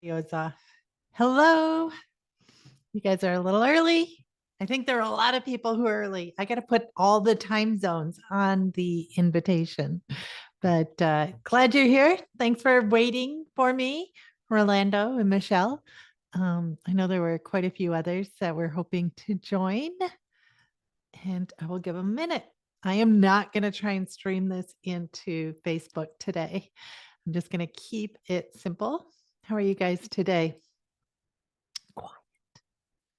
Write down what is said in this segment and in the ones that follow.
Video's off. Hello. You guys are a little early. I think there are a lot of people who are early. I got to put all the time zones on the invitation, but glad you're here. Thanks for waiting for me, Orlando and Michelle. I know there were quite a few others that were hoping to join, and I will give them a minute. I am not going to try and stream this into Facebook today. I'm just going to keep it simple. How are you guys today?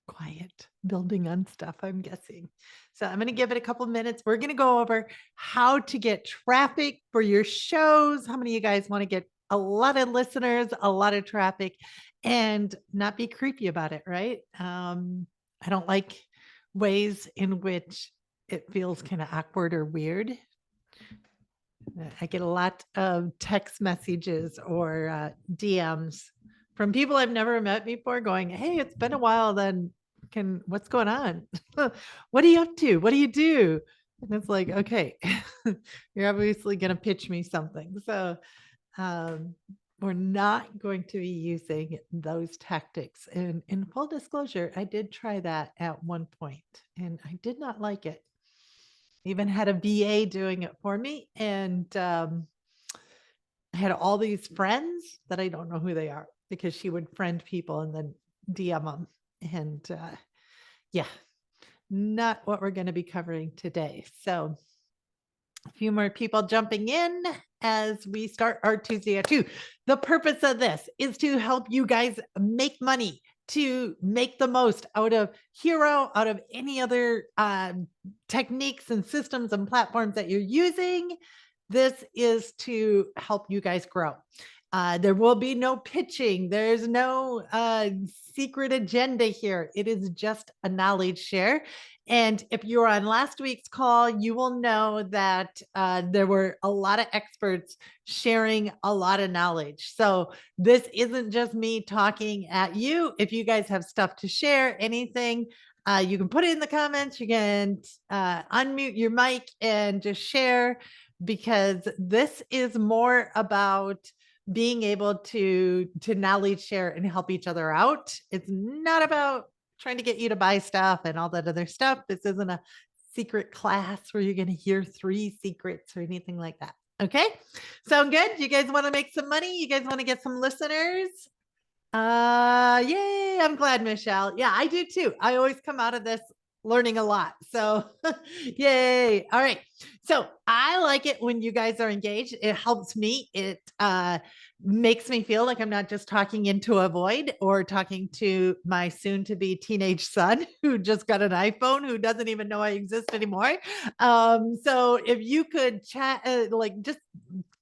Quiet, building on stuff, I'm guessing. So I'm going to give it a couple minutes. We're going to go over how to get traffic for your shows. How many of you guys want to get a lot of listeners, a lot of traffic, and not be creepy about it, right? I don't like ways in which it feels kind of awkward or weird. I get a lot of text messages or DMs from people I've never met before going, "Hey, it's been a while. Then what's going on? What are you up to? What do you do?" And it's like, okay, you're obviously going to pitch me something. So um, we're not going to be using those tactics. And in full disclosure, I did try that at one point and I did not like it. Even had a VA doing it for me. And I had all these friends that I don't know who they are because she would friend people and then DM them. And yeah, not what we're going to be covering today. So a few more people jumping in as we start our Tuesday at 2. The purpose of this is to help you guys make money, to make the most out of Hiro, out of any other techniques and systems and platforms that you're using. This is to help you guys grow. There will be no pitching. There's no secret agenda here. It is just a knowledge share. And if you were on last week's call, you will know that there were a lot of experts sharing a lot of knowledge. So this isn't just me talking at you. If you guys have stuff to share, anything, you can put it in the comments. You can unmute your mic and just share, because this is more about being able to knowledge share and help each other out. It's not about trying to get you to buy stuff and all that other stuff. This isn't a secret class where you're going to hear 3 secrets or anything like that. Okay. Sound good? You guys want to make some money? You guys want to get some listeners? Yay. I'm glad, Michelle. Yeah, I do too. I always come out of this learning a lot. So yay. All right. So I like it when you guys are engaged. It helps me. It makes me feel like I'm not just talking into a void or talking to my soon to be teenage son who just got an iPhone, who doesn't even know I exist anymore. So if you could chat, like just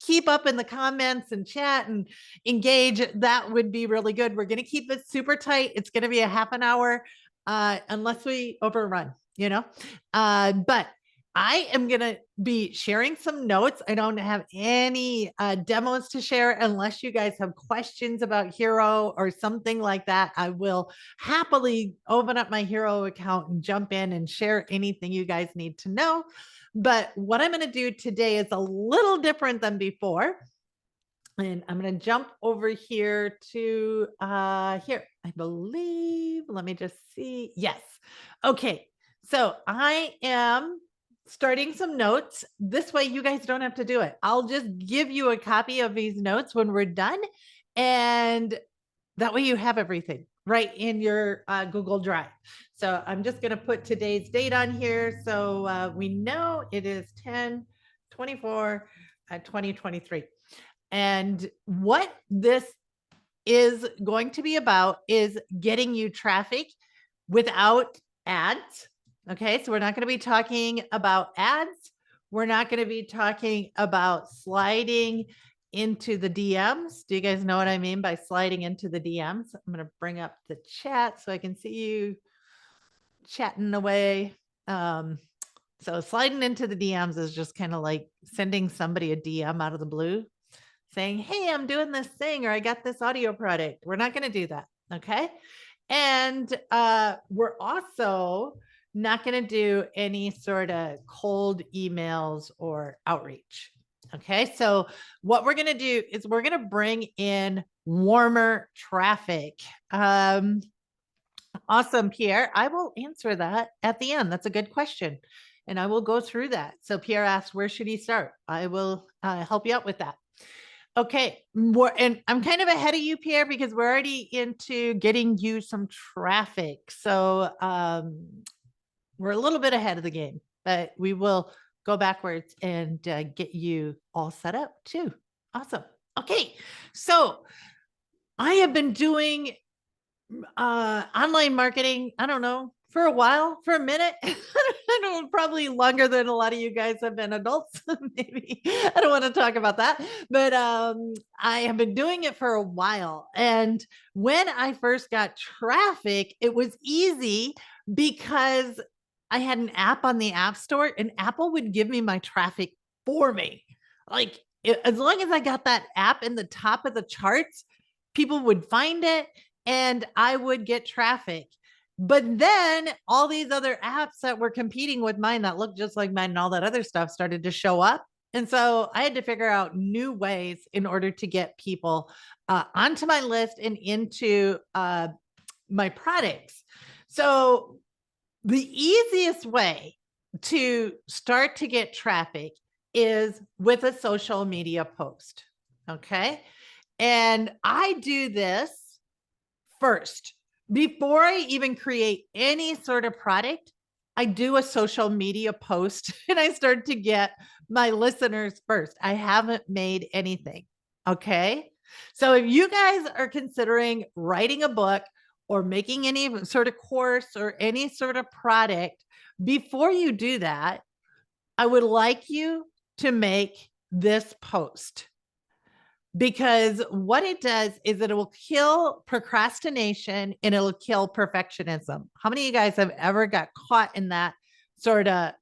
keep up in the comments and chat and engage, that would be really good. We're going to keep it super tight. It's going to be a half an hour, unless we overrun, but I am going to be sharing some notes. I don't have any demos to share unless you guys have questions about Hiro or something like that. I will happily open up my Hiro account and jump in and share anything you guys need to know. But what I'm going to do today is a little different than before. And I'm going to jump over here to here, I believe. Let me just see. Yes. Okay. So I am starting some notes. This way you guys don't have to do it. I'll just give you a copy of these notes when we're done. And that way you have everything right in your Google Drive. So I'm just going to put today's date on here. So we know it is 10/24, 2023. And what this is going to be about is getting you traffic without ads. Okay, so we're not going to be talking about ads. We're not going to be talking about sliding into the DMs. Do you guys know what I mean by sliding into the DMs? I'm going to bring up the chat so I can see you chatting away. So sliding into the DMs is just kind of like sending somebody a DM out of the blue saying, "Hey, I'm doing this thing," or "I got this audio product." We're not going to do that. Okay. And we're also not going to do any sort of cold emails or outreach. Okay, so what we're going to do is we're going to bring in warmer traffic. Awesome, Pierre. I will answer that at the end. That's a good question. And I will go through that. So Pierre asked, where should he start? I will help you out with that. Okay. And I'm kind of ahead of you, Pierre, because we're already into getting you some traffic. So we're a little bit ahead of the game, but we will go backwards and get you all set up too. Awesome. Okay. So I have been doing online marketing, I don't know, for a while, for a minute. I don't probably longer than a lot of you guys have been adults. Maybe I don't want to talk about that, but I have been doing it for a while. And when I first got traffic, it was easy because I had an app on the App Store and Apple would give me my traffic for me. Like as long as I got that app in the top of the charts, people would find it and I would get traffic. But then all these other apps that were competing with mine that looked just like mine and all that other stuff started to show up. And so I had to figure out new ways in order to get people onto my list and into my products. So the easiest way to start to get traffic is with a social media post. Okay. And I do this first. Before I even create any sort of product, I do a social media post and I start to get my listeners first. I haven't made anything. Okay. So if you guys are considering writing a book or making any sort of course or any sort of product, before you do that, I would like you to make this post. Because what it does is it will kill procrastination and it'll kill perfectionism. How many of you guys have ever got caught in that sort of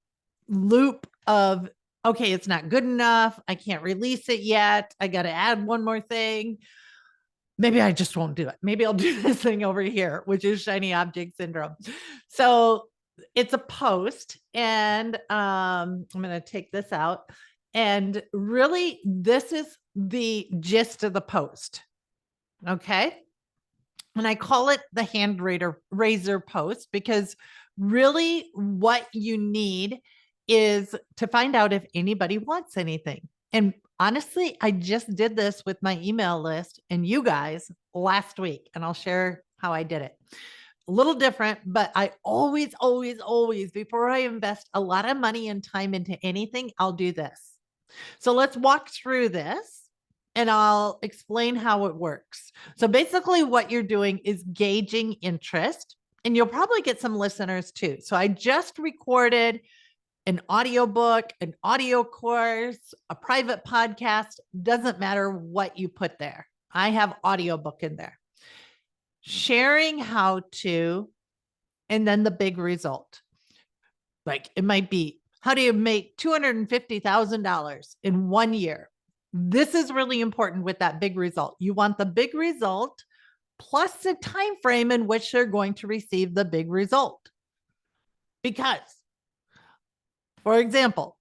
loop of, okay, it's not good enough. I can't release it yet. I got to add one more thing. Maybe I just won't do it. Maybe I'll do this thing over here, which is shiny object syndrome. So it's a post and I'm going to take this out. And really, this is the gist of the post. Okay. And I call it the hand raiser post because really what you need is to find out if anybody wants anything. And honestly, I just did this with my email list and you guys last week, and I'll share how I did it. A little different, but I always, before I invest a lot of money and time into anything, I'll do this. So let's walk through this and I'll explain how it works. So basically what you're doing is gauging interest, and you'll probably get some listeners too. So I just recorded an audiobook, an audio course, a private podcast, doesn't matter what you put there. I have audiobook in there. Sharing how to, and then the big result. Like it might be, how do you make $250,000 in 1 year? This is really important with that big result. You want the big result plus the time frame in which they're going to receive the big result. Because, for example,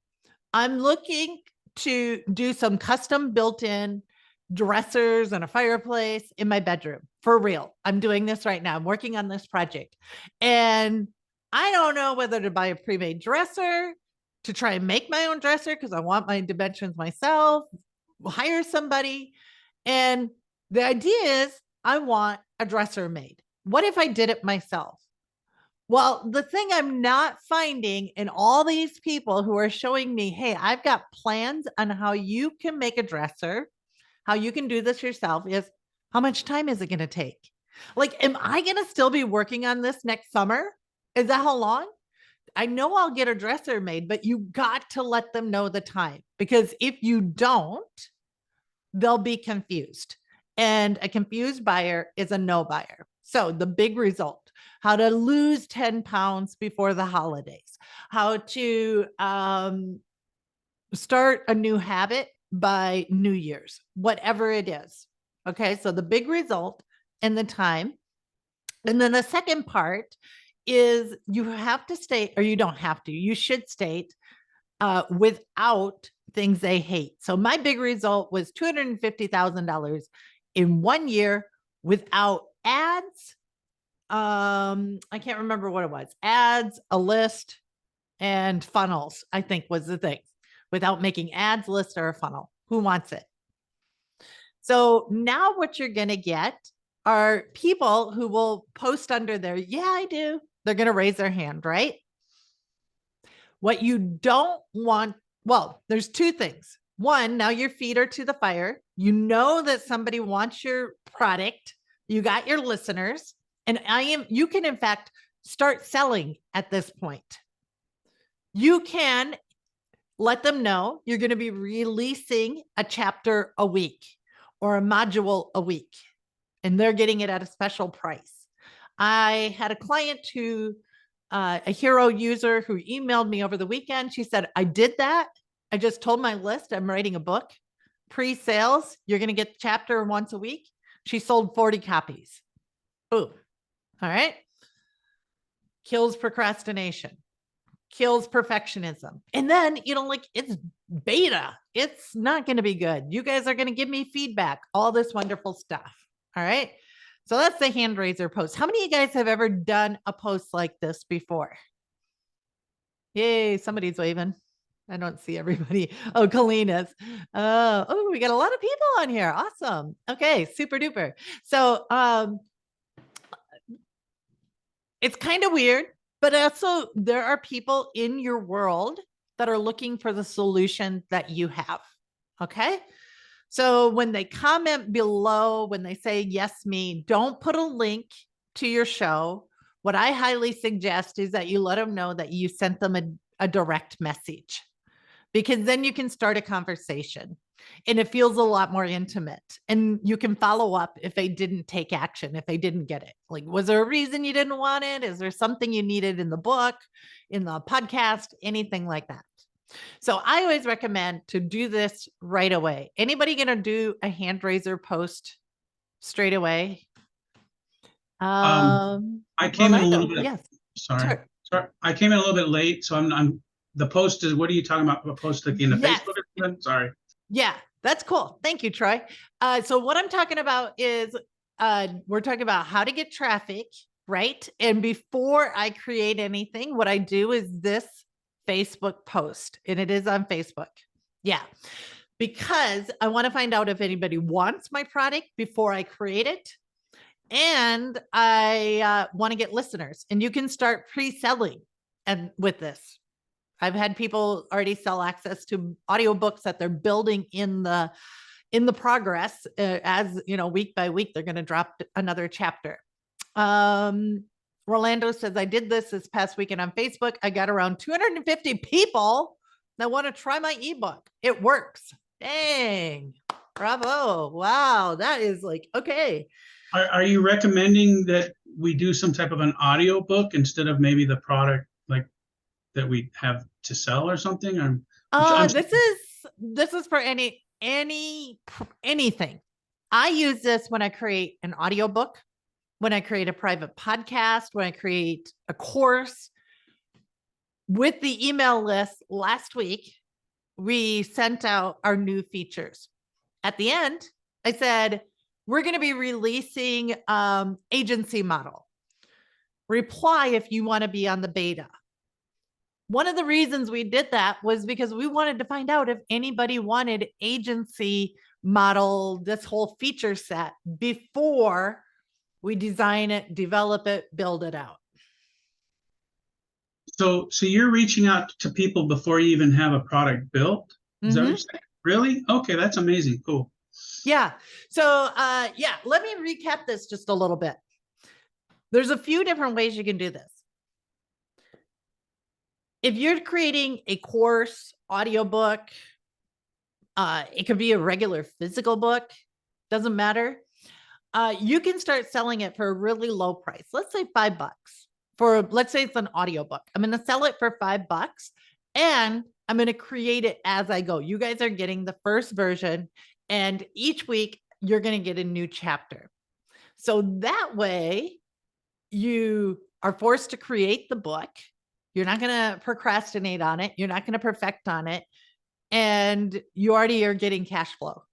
I'm looking to do some custom built-in dressers and a fireplace in my bedroom. For real. I'm doing this right now. I'm working on this project. And I don't know whether to buy a pre-made dresser, to try and make my own dresser because I want my dimensions myself, hire somebody. And the idea is I want a dresser made. What if I did it myself? Well, the thing I'm not finding in all these people who are showing me, hey, I've got plans on how you can make a dresser, how you can do this yourself, is how much time is it going to take? Like, am I going to still be working on this next summer? Is that how long? I know I'll get a dresser made, but you got to let them know the time, because if you don't, they'll be confused. And a confused buyer is a no buyer. So the big result, how to lose 10 pounds before the holidays, how to start a new habit by New Year's, whatever it is. Okay. So the big result and the time. And then the second part is you have to state, or you don't have to, you should state without things they hate. So my big result was $250,000 in 1 year without ads. I can't remember what it was. Ads, a list, and funnels, I think was the thing. Without making ads, list, or a funnel. Who wants it? So now what you're going to get are people who will post under there. Yeah, I do. They're going to raise their hand, right? What you don't want, well, there's two things. One, now your feet are to the fire. You know that somebody wants your product. You got your listeners. And you can in fact start selling at this point. You can let them know you're going to be releasing a chapter a week or a module a week, and they're getting it at a special price. I had a client who, a Hiro user who emailed me over the weekend. She said, I did that. I just told my list I'm writing a book. Pre-sales, you're going to get the chapter once a week. She sold 40 copies. Boom. All right. Kills procrastination. Kills perfectionism. And then, like it's beta. It's not going to be good. You guys are going to give me feedback, all this wonderful stuff. All right. So that's the hand raiser post. How many of you guys have ever done a post like this before? Yay, somebody's waving. I don't see everybody. Oh, Colleen is. Oh, we got a lot of people on here. Awesome. Okay, super duper. So it's kind of weird, but also there are people in your world that are looking for the solution that you have. Okay. So when they comment below, when they say, yes, me, don't put a link to your show. What I highly suggest is that you let them know that you sent them a direct message, because then you can start a conversation and it feels a lot more intimate, and you can follow up if they didn't take action, if they didn't get it. Like, was there a reason you didn't want it? Is there something you needed in the book, in the podcast, anything like that? So I always recommend to do this right away. Anybody going to do a hand raiser post straight away? I came in a little bit. Yes. Sorry. I came in a little bit late, so I'm the post is, what are you talking about? A post like in the Facebook? Sorry. Yeah, that's cool. Thank you, Troy. So what I'm talking about is we're talking about how to get traffic, right? And before I create anything, what I do is this Facebook post, and it is on Facebook. Yeah, because I want to find out if anybody wants my product before I create it. And I want to get listeners, and you can start pre-selling and with this. I've had people already sell access to audiobooks that they're building in the progress, as week by week, they're going to drop another chapter. Rolando says, I did this past weekend on Facebook. I got around 250 people that want to try my ebook. It works. Dang. Bravo. Wow. That is like, okay. Are you recommending that we do some type of an audio book instead of maybe the product like that we have to sell or something? This is for anything. I use this when I create an audiobook, when I create a private podcast, when I create a course. With the email list last week, we sent out our new features. At the end, I said, we're going to be releasing agency model. Reply if you want to be on the beta. One of the reasons we did that was because we wanted to find out if anybody wanted agency model, this whole feature set, before we design it, develop it, build it out. So you're reaching out to people before you even have a product built? Is that what you're saying? Really? Okay, that's amazing. Cool. Yeah. So let me recap this just a little bit. There's a few different ways you can do this. If you're creating a course, audiobook, it could be a regular physical book, doesn't matter. You can start selling it for a really low price. Let's say $5 let's say it's an audiobook. I'm going to sell it for $5 and I'm going to create it as I go. You guys are getting the first version, and each week you're going to get a new chapter. So that way you are forced to create the book. You're not going to procrastinate on it. You're not going to perfect on it. And you already are getting cash flow.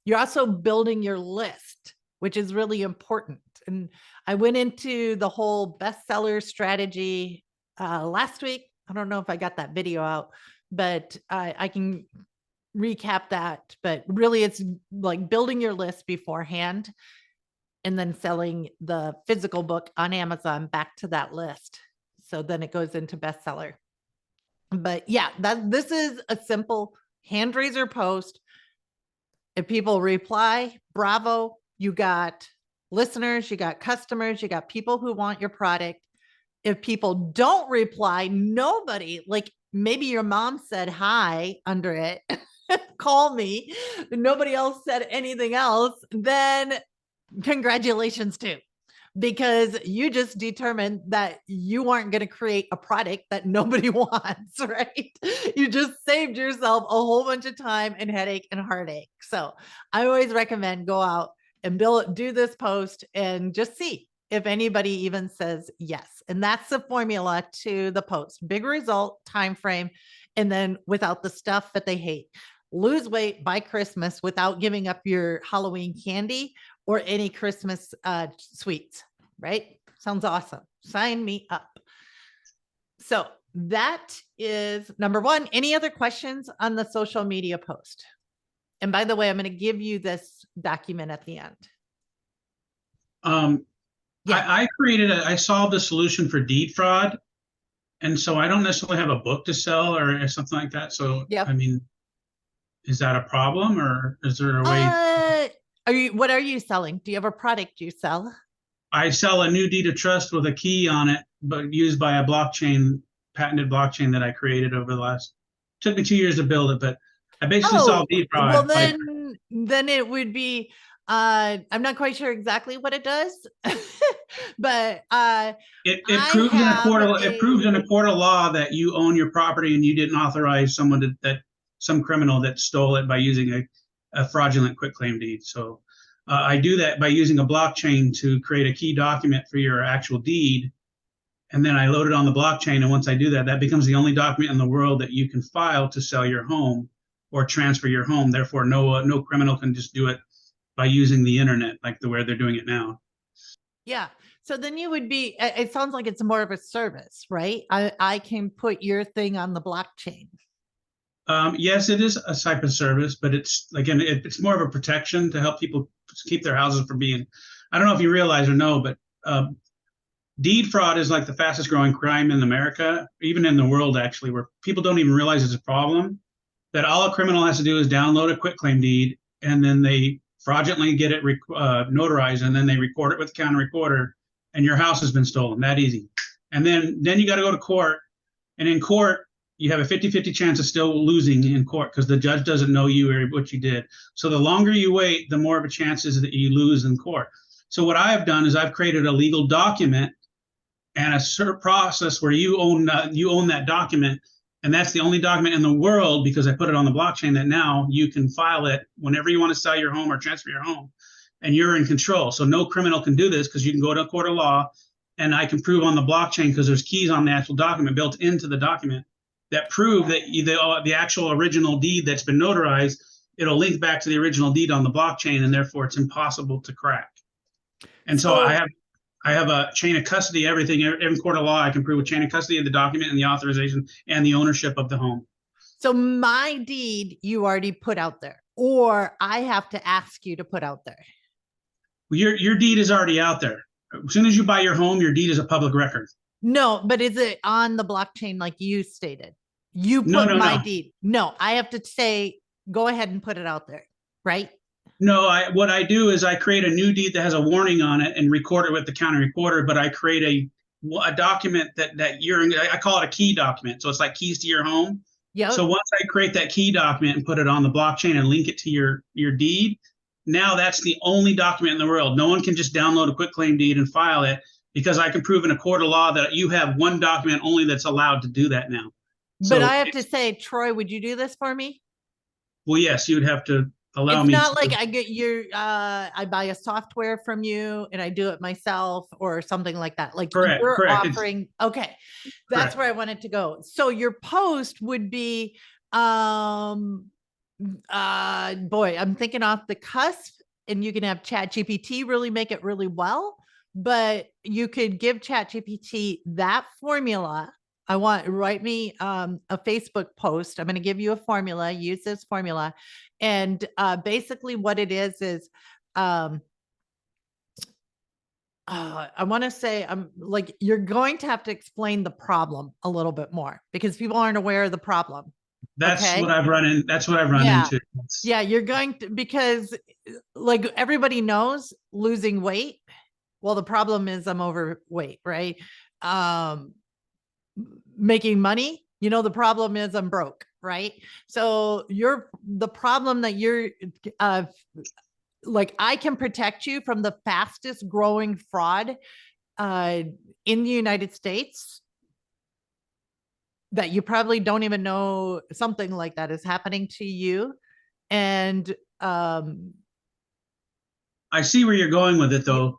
You're also building your list, which is really important. And I went into the whole bestseller strategy last week. I don't know if I got that video out, but I can recap that. But really, it's like building your list beforehand and then selling the physical book on Amazon back to that list. So then it goes into bestseller. But yeah, this is a simple hand raiser post. If people reply, bravo, you got listeners, you got customers, you got people who want your product. If people don't reply, nobody, like maybe your mom said hi under it, call me, nobody else said anything else, then congratulations too, because you just determined that you aren't going to create a product that nobody wants, right? You just saved yourself a whole bunch of time and headache and heartache. So I always recommend go out and do this post and just see if anybody even says yes. And that's the formula to the post: big result, time frame, and then without the stuff that they hate. Lose weight by Christmas without giving up your Halloween candy or any Christmas sweets, right? Sounds awesome. Sign me up. So that is number one. Any other questions on the social media post? And by the way, I'm going to give you this document at the end. I solved a solution for deed fraud. And so I don't necessarily have a book to sell or something like that. So, Yep. I mean, is that a problem, or is there a way? What are you selling? Do you have a product you sell? I sell a new deed of trust with a key on it, but used by a patented blockchain that I created over the last, took me 2 years to build it, but I basically solved deed fraud. Well, then it would be, I'm not quite sure exactly what it does, but it proves in a court of law that you own your property and you didn't authorize some criminal that stole it by using a fraudulent quitclaim deed. So I do that by using a blockchain to create a key document for your actual deed. And then I load it on the blockchain. And once I do that, that becomes the only document in the world that you can file to sell your home or transfer your home. Therefore, no criminal can just do it by using the internet like the way they're doing it now. Yeah. So then you would be, it sounds like it's more of a service, right? I can put your thing on the blockchain. Yes, it is a type of service, but it's more of a protection to help people keep their houses from being, I don't know if you realize or know, but deed fraud is like the fastest growing crime in America, even in the world, actually, where people don't even realize it's a problem. That all a criminal has to do is download a quitclaim deed, and then they fraudulently get it notarized, and then they record it with the county recorder, and your house has been stolen. That easy. And then you got to go to court, and in court, you have a 50-50 chance of still losing in court because the judge doesn't know you or what you did. So the longer you wait, the more of a chance is that you lose in court. So what I've done is I've created a legal document and a certain process where you own that document. And that's the only document in the world, because I put it on the blockchain, that now you can file it whenever you want to sell your home or transfer your home, and you're in control. So no criminal can do this because you can go to a court of law, and I can prove on the blockchain, because there's keys on the actual document built into the document that prove that the actual original deed that's been notarized, it'll link back to the original deed on the blockchain, and therefore it's impossible to crack. And so I have a chain of custody, everything, every court of law, I can prove a chain of custody of the document and the authorization and the ownership of the home. So my deed, you already put out there, or I have to ask you to put out there? Your deed is already out there. As soon as you buy your home, your deed is a public record. No, but is it on the blockchain like you stated? You put my deed. No, I have to say, go ahead and put it out there, right? No, what I do is I create a new deed that has a warning on it and record it with the county recorder, but I create a document that I call it a key document. So it's like keys to your home. Yeah. So once I create that key document and put it on the blockchain and link it to your deed, now that's the only document in the world. No one can just download a quitclaim deed and file it, because I can prove in a court of law that you have one document only that's allowed to do that now. But I have to say, Troy, would you do this for me? Well, yes, you would have to allow It's me not like to. I get your I buy a software from you and I do it myself or something like that. Like Correct, you're correct. It's offering, okay, that's correct. where I wanted to go. So your post would be um boy, I'm thinking off the cusp, and you can have Chat GPT really make it really well, but you could give Chat GPT that formula. I want write me a Facebook post. I'm going to give you a formula, use this formula. And basically what it is um I want to say I'm like you're going to have to explain the problem a little bit more because people aren't aware of the problem. That's what Okay. I've run in. That's what I've run Yeah. into. It's- Yeah, you're going to because like everybody knows losing weight. Well, the problem is I'm overweight, right? Um making money, the problem is I'm broke, right? So you're the problem that you're uh like I can protect you from the fastest growing fraud uh in the United States that you probably don't even know something like that is happening to you. And I see where you're going with it, y- though.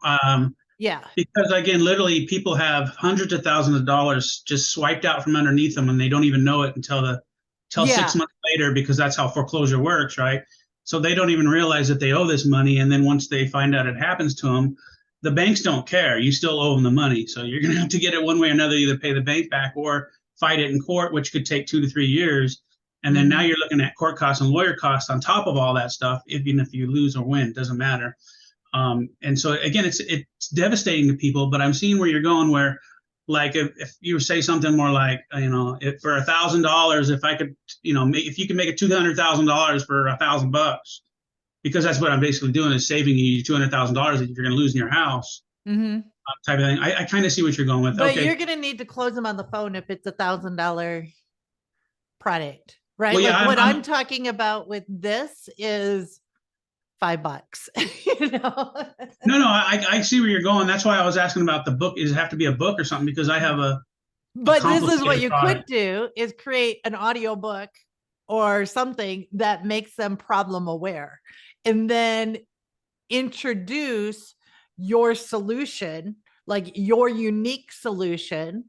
yeah. Because again, literally, people have hundreds of thousands of dollars just swiped out from underneath them, and they don't even know it until Yeah. 6 months later, because that's how foreclosure works, right? So they don't even realize that they owe this money, and then once they find out it happens to them, the banks don't care. You still owe them the money, so you're going to have to get it one way or another, either pay the bank back or fight it in court, which could take 2 to 3 years. And then now Mhm. you're looking at court costs and lawyer costs on top of all that stuff. Even if you lose or win, doesn't matter. And so again, it's devastating to people. But I'm seeing where you're going. Where, like, if you say something more like, if for $1,000, if I could, if you can make it $200,000 for $1,000, because that's what I'm basically doing is saving you $200,000 that you're going to lose in your house, Mhm. type of thing. I kind of see what you're going with. But Okay, you're gonna need to close them on the phone if it's $1,000 product, right? well, yeah, Like what I'm I'm talking about with this is $5, you know. no, I see where you're going. That's why I was asking about the book. Does it have to be a book or something? Because I have a But this is what complicated you could product. do is create an audio book or something that makes them problem aware, and then introduce your solution, like your unique solution,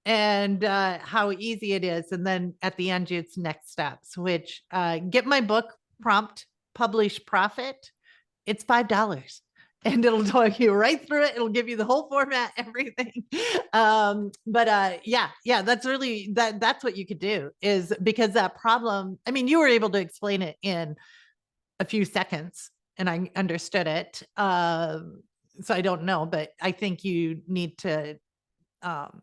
and how easy it is. And then at the end, it's next steps, which get my book, Prompt, Publish, Profit. It's $5. And it'll talk you right through it. It'll give you the whole format, everything. But yeah, that's really that's what you could do is because that problem, I mean, you were able to explain it in a few seconds and I understood it. So I don't know, but I think you need to um,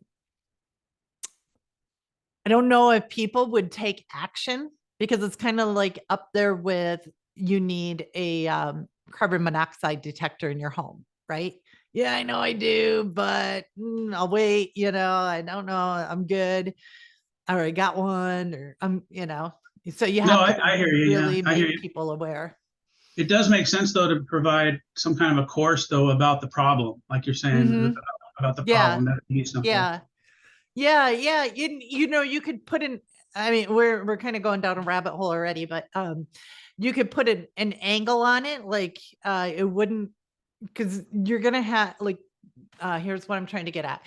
I don't know if people would take action because it's kind of like up there with you need a carbon monoxide detector in your home, right? Yeah, I know I do, but I'll wait. I don't know. I'm good. I already got one, or So you No, have to I hear you. Yeah, really I hear make you. people aware. It does make sense though to provide some kind of a course though about the problem, like you're saying Hmm. about the Yeah, problem. That would be simple. yeah. Yeah. You could put in. I mean, we're kind of going down a rabbit hole already, but you could put an angle on it, like it wouldn't because you're gonna have like here's what I'm trying to get at.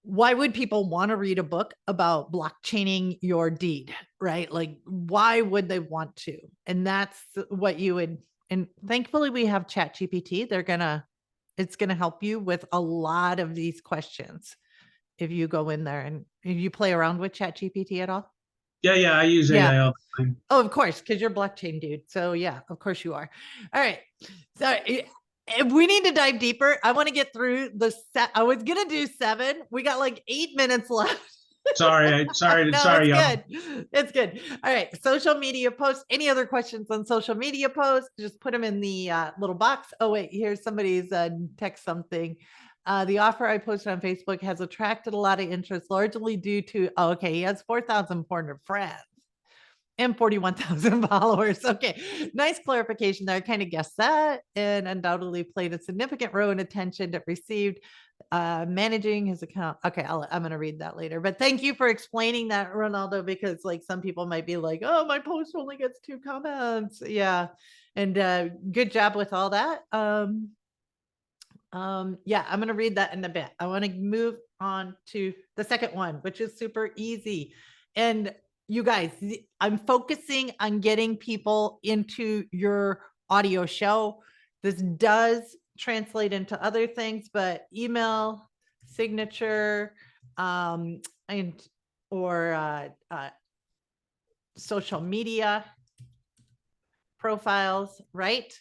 Why would people want to read a book about blockchaining your deed, right? Like, why would they want to? And that's what you would. And thankfully, we have Chat GPT. It's gonna help you with a lot of these questions if you go in there and if you play around with Chat GPT at all? Yeah, yeah, I use Yeah. AI all the time. Oh, of course, because you're blockchain dude. So yeah, of course you are. All right. So if we need to dive deeper, I want to get through the set. I was gonna do 7. We got like 8 minutes left. Sorry, No, it's sorry, y'all. good. It's good. All right. Social media posts. Any other questions on social media posts? Just put them in the little box. Oh, wait. Here's somebody's text something. The offer I posted on Facebook has attracted a lot of interest, largely due to, okay, he has 4,400 friends and 41,000 followers. Okay, nice clarification there. I kind of guessed that and undoubtedly played a significant role in attention it received. managing his account. Okay, I'm going to read that later. But thank you for explaining that, Ronaldo, because like some people might be like, oh, my post only gets 2 comments. Yeah. And good job with all that. Yeah, I'm going to read that in a bit. I want to move on to the second one, which is super easy. And you guys, I'm focusing on getting people into your audio show. This does translate into other things, but email, signature, and or social media profiles, right?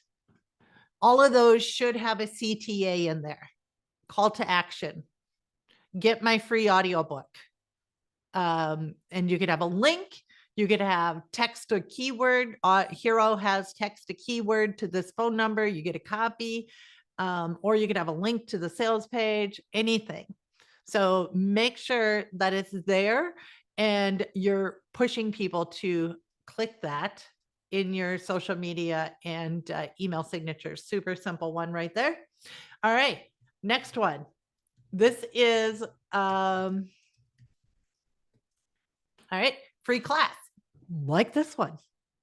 All of those should have a CTA in there. Call to action. Get my free audiobook. And you could have a link. You could have text a keyword. Hiro has text a keyword to this phone number. You get a copy. Or you could have a link to the sales page, anything. So make sure that it's there and you're pushing people to click that in your social media and email signatures. Super simple one right there. All right, next one. This is, all right, free class like this one,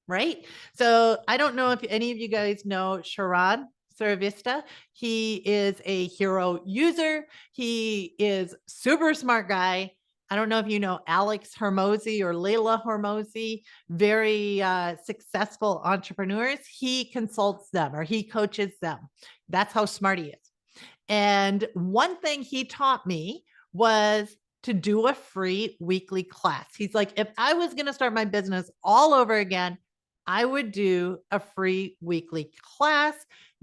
right? So I don't know if any of you guys know Sharon Saravista. He is a Hiro user. He is super smart guy. I don't know if you know Alex Hormozy or Layla Hormozy, very successful entrepreneurs. He consults them or he coaches them. That's how smart he is. And one thing he taught me was to do a free weekly class. He's like, if I was going to start my business all over again, I would do a free weekly class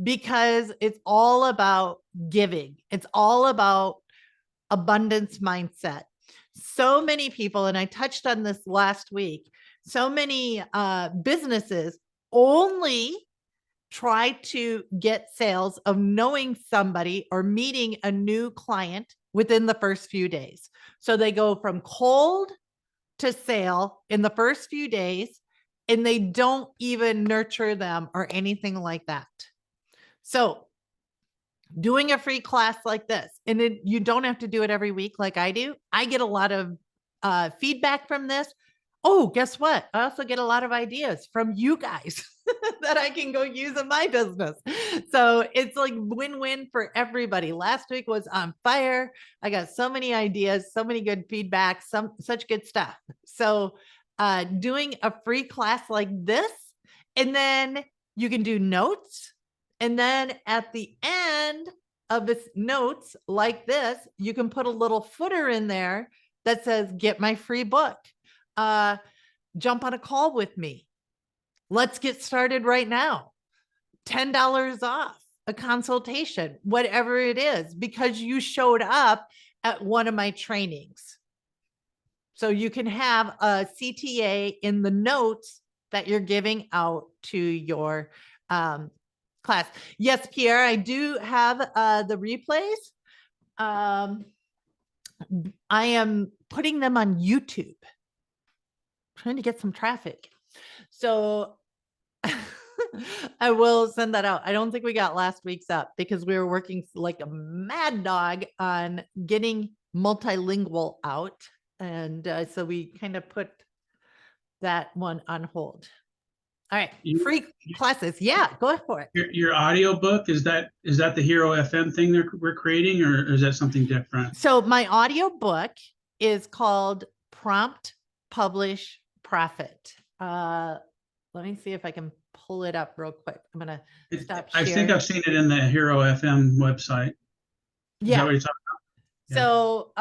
because it's all about giving. It's all about abundance mindset. So many people, and I touched on this last week, so many businesses only try to get sales of knowing somebody or meeting a new client within the first few days. So they go from cold to sale in the first few days, and they don't even nurture them or anything like that. So doing a free class like this, and you don't have to do it every week like I do. I get a lot of feedback from this. Oh, guess what? I also get a lot of ideas from you guys that I can go use in my business. So it's like win-win for everybody. Last week was on fire. I got so many ideas, so many good feedback, such good stuff. So doing a free class like this, and then you can do notes. And then at the end of its notes like this, you can put a little footer in there that says, get my free book. Jump on a call with me. Let's get started right now. $10 off a consultation, whatever it is, because you showed up at one of my trainings. So you can have a CTA in the notes that you're giving out to your class. Yes, Pierre, I do have the replays. I am putting them on YouTube, trying to get some traffic. So I will send that out. I don't think we got last week's up because we were working like a mad dog on getting multilingual out. And so we kind of put that one on hold. All right, free classes. Yeah, go for it. Your audio book, is that the Hiro FM thing we're creating, or is that something different? So my audio book is called Prompt, Publish, Profit. Let me see if I can pull it up real quick. I'm gonna stop sharing. I think I've seen it in the Hiro FM website. Is that what you're talking about? Yeah. So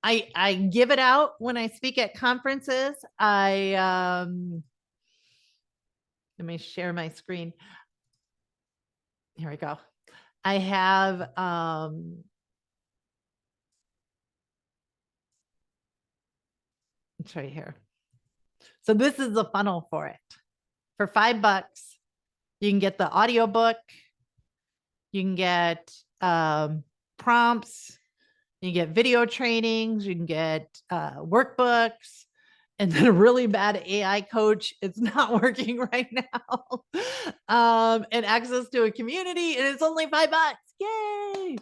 I give it out when I speak at conferences. Let me share my screen. Here we go. I have it's right here. So this is the funnel for it. For $5, you can get the audiobook, you can get prompts, you can get video trainings, you can get workbooks, and then a really bad AI coach. It's not working right now. And access to a community, and it's only $5. Yay.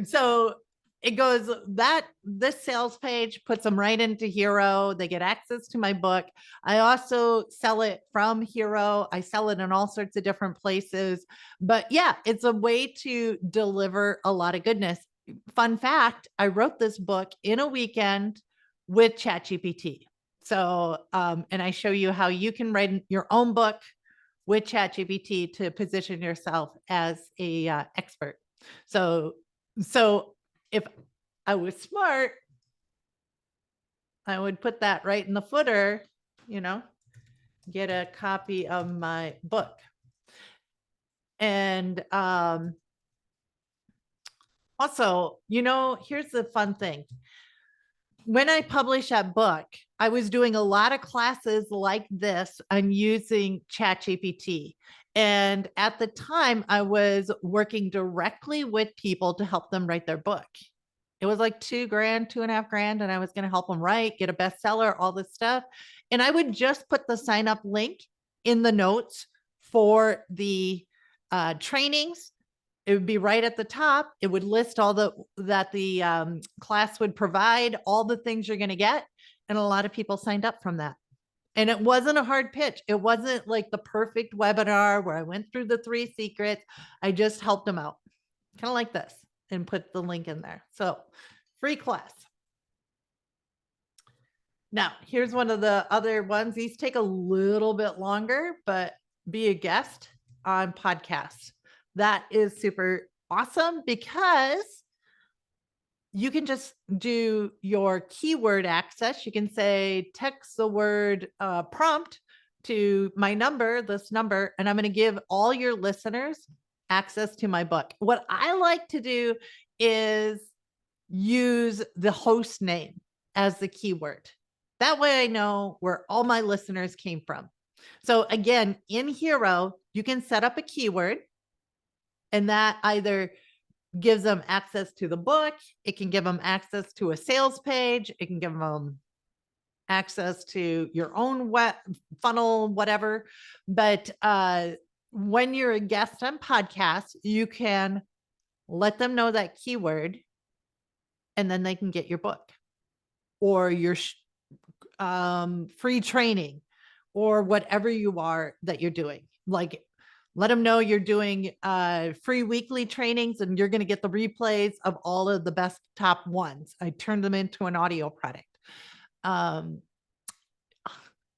So it goes that this sales page puts them right into Hero. They get access to my book. I also sell it from Hero. I sell it in all sorts of different places. But yeah, it's a way to deliver a lot of goodness. Fun fact, I wrote this book in a weekend with ChatGPT. So, and I show you how you can write your own book with ChatGPT to position yourself as a expert. So, so if I was smart, I would put that right in the footer, you know, get a copy of my book. And also, you know, here's the fun thing. When I published that book, I was doing a lot of classes like this on using ChatGPT. And at the time, I was working directly with people to help them write their book. It was like $2,000, $2.5 grand, and I was going to help them write, get a bestseller, all this stuff. And I would just put the sign up link in the notes for the trainings. It would be right at the top. It would list all the class would provide, all the things you're going to get. And a lot of people signed up from that. And it wasn't a hard pitch. It wasn't like the perfect webinar where I went through the 3 secrets. I just helped them out, kind of like this, and put the link in there. So free class. Now, here's one of the other ones. These take a little bit longer, but be a guest on podcasts. That is super awesome because you can just do your keyword access. You can say, text the word prompt to my number, this number, and I'm going to give all your listeners access to my book. What I like to do is use the host name as the keyword. That way I know where all my listeners came from. So again, in Hero, you can set up a keyword, and that either gives them access to the book. It can give them access to a sales page. It can give them access to your own web funnel, whatever. But when you're a guest on podcasts, you can let them know that keyword, and then they can get your book or your free training or whatever you are that you're doing. Like, let them know you're doing free weekly trainings, and you're going to get the replays of all of the best top ones. I turned them into an audio product.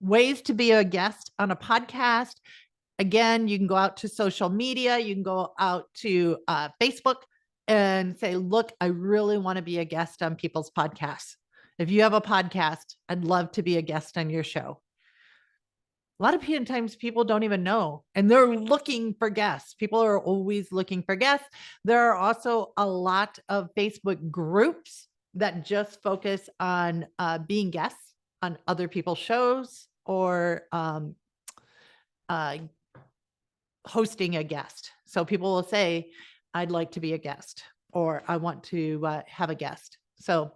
Ways to be a guest on a podcast. Again, you can go out to social media. You can go out to Facebook and say, look, I really want to be a guest on people's podcasts. If you have a podcast, I'd love to be a guest on your show. A lot of times people don't even know, and they're looking for guests. People are always looking for guests. There are also a lot of Facebook groups that just focus on being guests on other people's shows or hosting a guest. So people will say, I'd like to be a guest, or I want to have a guest. So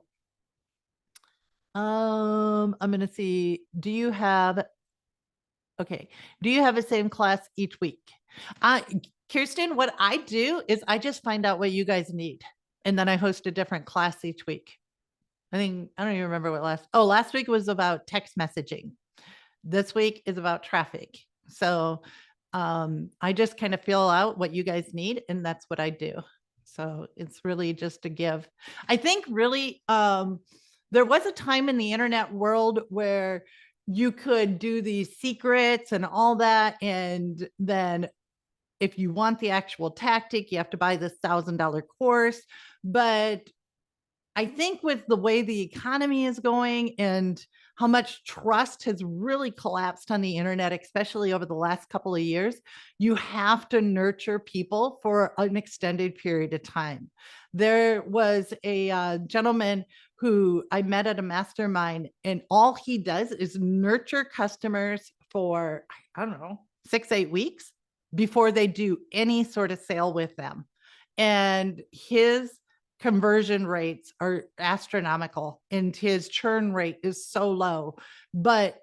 I'm going to see, do you have the same class each week? Kirsten, what I do is I just find out what you guys need, and then I host a different class each week. I don't even remember what last week was about text messaging. This week is about traffic. So I just kind of feel out what you guys need, and that's what I do. So it's really just a give. I think really there was a time in the internet world where you could do these secrets and all that. And then if you want the actual tactic, you have to buy this $1,000 course. But I think with the way the economy is going and how much trust has really collapsed on the internet, especially over the last couple of years, you have to nurture people for an extended period of time. There was a gentleman who I met at a mastermind, and all he does is nurture customers for, I don't know, 6-8 weeks before they do any sort of sale with them. And his conversion rates are astronomical, and his churn rate is so low, but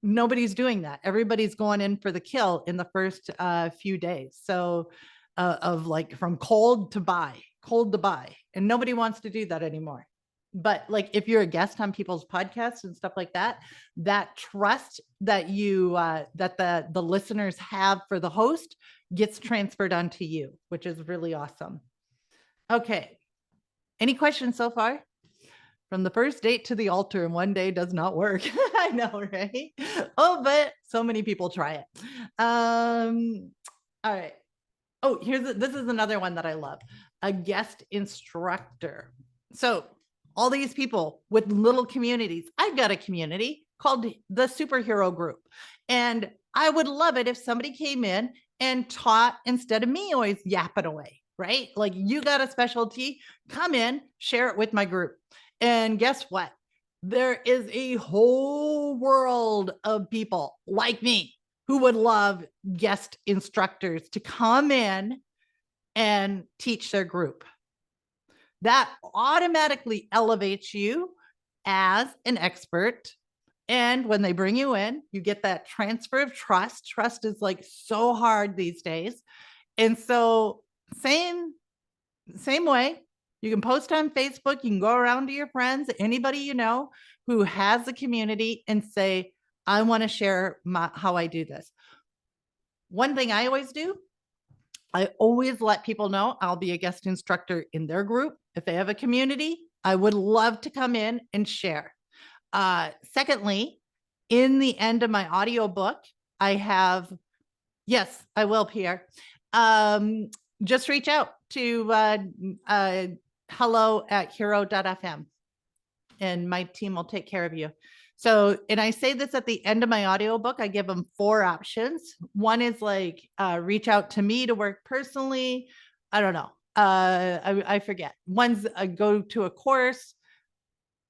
nobody's doing that. Everybody's going in for the kill in the first few days. So of like from cold to buy, and nobody wants to do that anymore. But like if you're a guest on people's podcasts and stuff like that, that trust that you that the listeners have for the host gets transferred onto you, which is really awesome. Okay, any questions so far? From the first date to the altar in one day does not work. I know, right? Oh, but so many people try it. All right. Oh, this is another one that I love. A guest instructor. So all these people with little communities. I've got a community called the Super Hiro group. And I would love it if somebody came in and taught instead of me always yapping away, right? Like you got a specialty, come in, share it with my group. And guess what? There is a whole world of people like me who would love guest instructors to come in and teach their group. That automatically elevates you as an expert. And when they bring you in, you get that transfer of trust. Trust is like so hard these days. And so same way, you can post on Facebook, you can go around to your friends, anybody you know who has a community and say, I want to share how I do this. One thing I always do, I always let people know I'll be a guest instructor in their group. If they have a community, I would love to come in and share. Secondly, in the end of my audiobook, I have, yes, I will, Pierre. Just reach out to hello@hero.fm and my team will take care of you. So, and I say this at the end of my audiobook, I give them 4 options. One is like, reach out to me to work personally. I don't know. I forget. One's go to a course.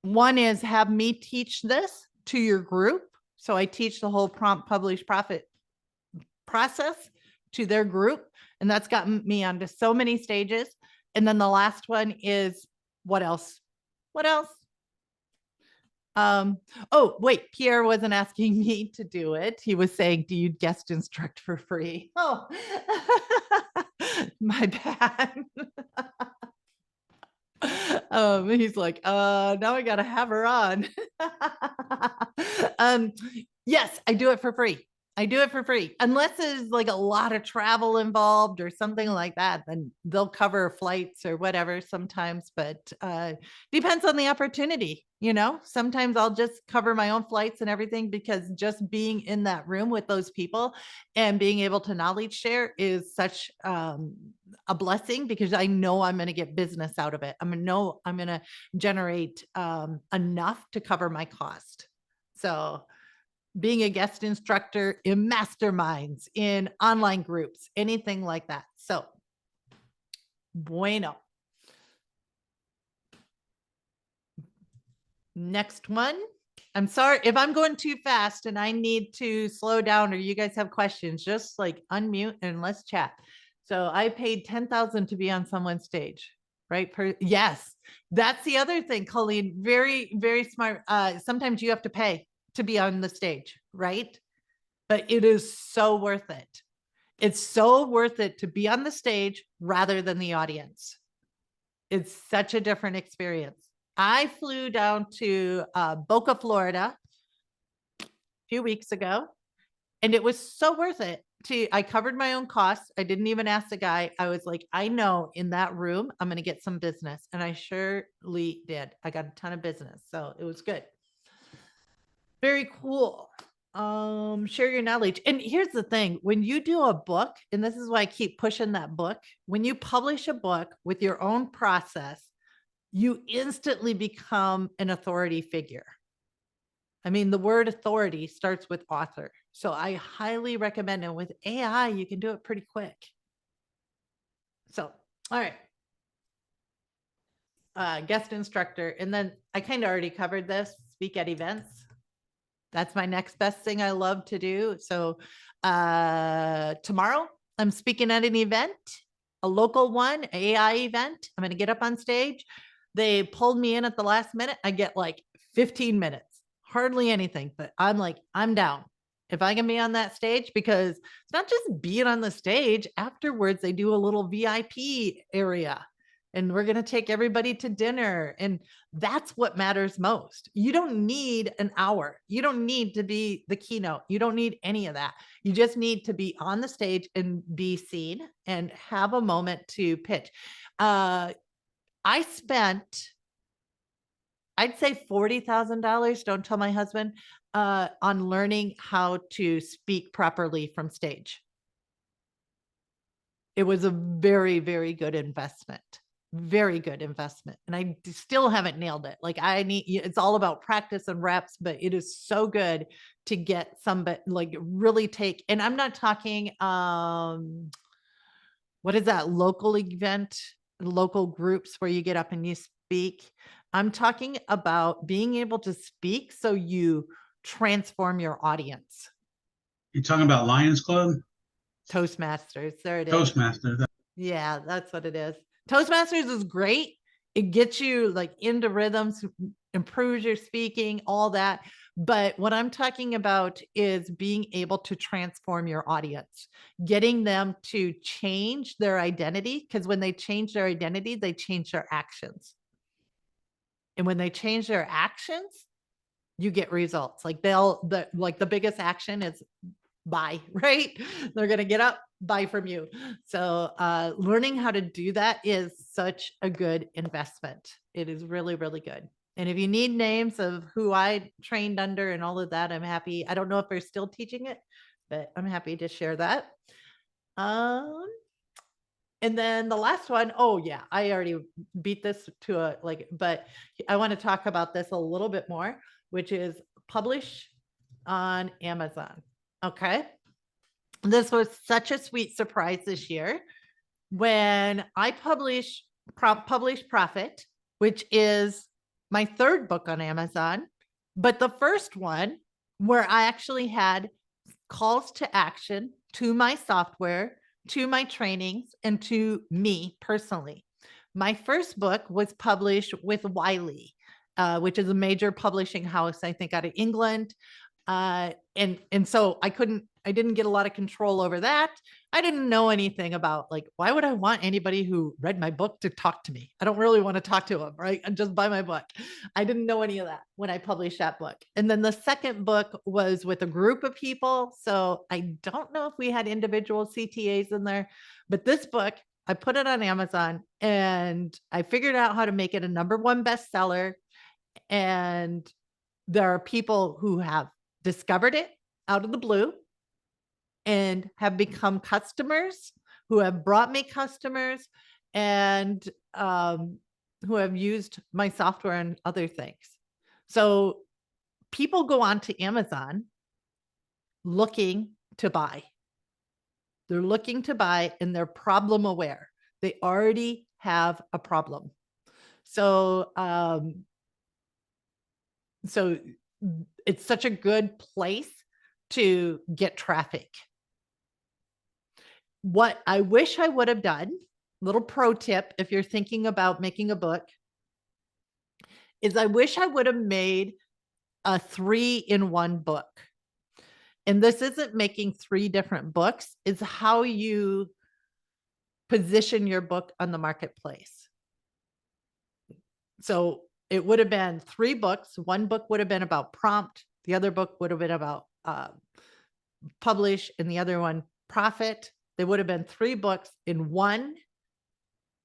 One is have me teach this to your group. So I teach the whole prompt, publish, profit process to their group. And that's gotten me onto so many stages. And then the last one is what else? What else? Oh, wait, Pierre wasn't asking me to do it. He was saying, do you guest instruct for free? Oh, my bad. He's like, now I gotta have her on. Yes, I do it for free. I do it for free. Unless there's like a lot of travel involved or something like that, then they'll cover flights or whatever sometimes, but depends on the opportunity. You know, sometimes I'll just cover my own flights and everything because just being in that room with those people and being able to knowledge share is such a blessing because I know I'm going to get business out of it. I'm going to know I'm going to generate enough to cover my cost. So being a guest instructor in masterminds, in online groups, anything like that. So, bueno. Next one. I'm sorry if I'm going too fast and I need to slow down or you guys have questions, just like unmute and let's chat. So I paid 10,000 to be on someone's stage, right? Yes, that's the other thing, Colleen. Very, very smart. Sometimes you have to pay to be on the stage, right? But it is so worth it. It's so worth it to be on the stage rather than the audience. It's such a different experience. I flew down to Boca, Florida a few weeks ago, and it was so worth it. I covered my own costs. I didn't even ask the guy. I was like, I know in that room, I'm going to get some business. And I surely did. I got a ton of business. So it was good. Very cool. Share your knowledge. And here's the thing, when you do a book, and this is why I keep pushing that book, when you publish a book with your own process, you instantly become an authority figure. I mean, the word authority starts with author. So I highly recommend it. With AI, you can do it pretty quick. So, all right. Guest instructor. And then I kind of already covered this, speak at events. That's my next best thing I love to do. So tomorrow I'm speaking at an event, a local one, AI event. I'm going to get up on stage. They pulled me in at the last minute. I get like 15 minutes, hardly anything, but I'm like, I'm down. if I can be on that stage, because it's not just being on the stage. Afterwards, they do a little VIP area and we're going to take everybody to dinner. And that's what matters most. You don't need an hour. You don't need to be the keynote. You don't need any of that. You just need to be on the stage and be seen and have a moment to pitch. I spent, I'd say $40,000, don't tell my husband, on learning how to speak properly from stage. It was a very, very good investment. Very good investment. And I still haven't nailed it. Like it's all about practice and reps, but it is so good to get somebody like really take, and I'm not talking, what is that local event, local groups where you get up and you speak. I'm talking about being able to speak so you transform your audience. You're talking about Lions Club? Toastmasters, there it is. Toastmasters. Yeah, that's what it is. Toastmasters is great. It gets you like into rhythms, improves your speaking, all that. But what I'm talking about is being able to transform your audience, getting them to change their identity. Because when they change their identity, they change their actions. And when they change their actions, you get results. Like the biggest action is buy, right? They're going to get up, buy from you. So learning how to do that is such a good investment. It is really, really good. And if you need names of who I trained under and all of that, I'm happy. I don't know if they're still teaching it, but I'm happy to share that. And then the last one, oh yeah, I already beat this to a but I want to talk about this a little bit more, which is publish on Amazon. Okay. This was such a sweet surprise this year when I published Profit, which is my third book on Amazon, but the first one where I actually had calls to action to my software, to my trainings, and to me personally. My first book was published with Wiley, which is a major publishing house, I think, out of England. And so I didn't get a lot of control over that. I didn't know anything about like, why would I want anybody who read my book to talk to me? I don't really want to talk to them, right? And just buy my book. I didn't know any of that when I published that book. And then the second book was with a group of people. So I don't know if we had individual CTAs in there, but this book, I put it on Amazon and I figured out how to make it a #1 bestseller. And there are people who have discovered it out of the blue and have become customers, who have brought me customers, and who have used my software and other things. So people go on to Amazon looking to buy. They're looking to buy and they're problem aware. They already have a problem. So it's such a good place to get traffic. What I wish I would have done, little pro tip, if you're thinking about making a book, is I wish I would have made a 3-in-1 book. And this isn't making 3 different books, it's how you position your book on the marketplace. So it would have been 3 books. One book would have been about prompt. The other book would have been about publish, and the other one profit. They would have been 3 books in one,